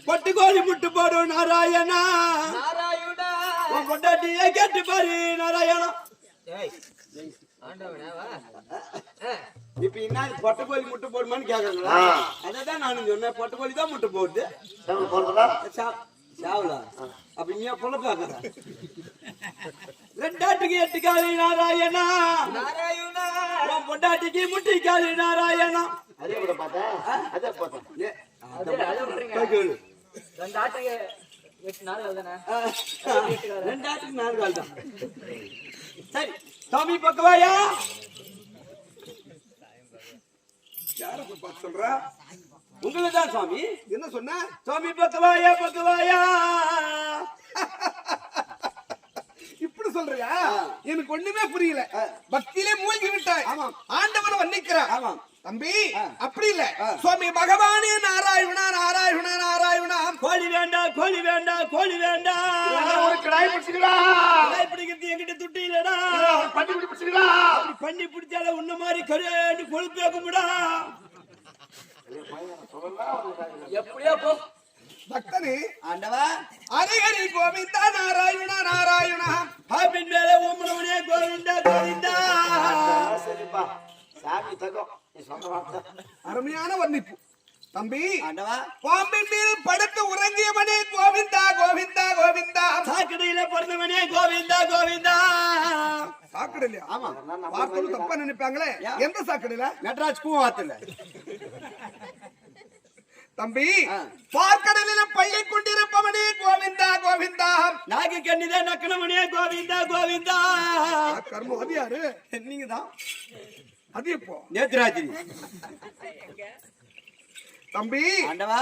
பட்டுக்கோழி முட்டு போடும் நாராயணா உன் பொண்டாட்டிய கேட்டு பாரு நாராயணா. இப்ப என்ன பொட்டுக்கோழி முட்டு போடுமான்னு கேக்குறாங்களா? அதான் நானும் சொன்னேன், பொட்டுக்கோழி தான் முட்டு போடுது. சாவலா அப்ப நீ பொண்ணு பாக்குற ரெண்டாட்டுக்கு 8 காலி நாராயணா உன் பொண்டாட்டிக்கு முட்டி காலி நாராயணா. அதே கூட பார்த்தா அதே போட்டேன் ரெண்டு ஆட்டுக்கு 8 நாள் தானே, 2 ஆட்டுக்கு 4 கால் தான். சரி சாமி பக்கவாயா யார பார்த்து சொல்ற? உங்களுக்கு தான் சாமி. என்ன சொன்ன? சாமி பக்கவாயா பக்கவாயா இப்படி சொல்றியா? எனக்கு ஒண்ணுமே புரியல. பக்தியிலே மூழ்கி விட்டாய். ஆண்டவனை வர்ணிக்கிறார். தம்பி அப்படி இல்ல. சுவாமி பகவானே நாராயணா நாராயணா நாராயணா. கோழி வேண்டாம் கோழி வேண்டாம் கோழி வேண்டாம். ஒரு கடாய் பிடிச்சிங்களா? கடாய் பிடிக்கிறது என்கிட்ட துட்டி இல்லடா. பண்ணி பிடிச்சிங்களா? அப்படி பண்ணி பிடிச்சால உன்ன மாதிரி கரேன்னு கொழுப்பு வைக்கும்டா. எப்படியோ போ பக்தனே. ஆண்டவா ஹரிஹரி கோவிந்தா நாராயணா நாராயணா. பாப்பின் மேல ஓமனவனே கோவிந்தா கோவிந்தா. சரிப்பா சாமி தகம் நீ சொன்ன வார்த்தை அருமையான வர்ணிப்பு. தம்பி ஆண்டவா பாம்பின் மீது படுத்து உறங்கியவனே கோவிந்தா கோவிந்தா கோவிந்தா. சாக்கடையில பிறந்தவனே கோவிந்தா கோவிந்தா. சாக்கடை இல்லையா? ஆமா வார்த்தை தப்பா நினைப்பாங்களே. எந்த சாக்கடையில? நடராஜ் பூவாத்துல. தம்பி பார்க்கடலில பையை கொண்டிருப்பவனே கோவிந்தா கோவிந்தா. நாக்கு கண்ணிதான் நக்கனவனே கோவிந்தா கோவிந்தா. கர்மம் அது யாரு? நீங்க தான். அது எப்போ? நேத்ராஜி. தம்பி ஆண்டவா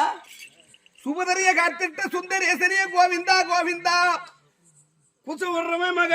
சுபதரிய காத்திட்ட சுந்தரேசனே கோவிந்தா கோவிந்தா. புச விடுறவன் மகன்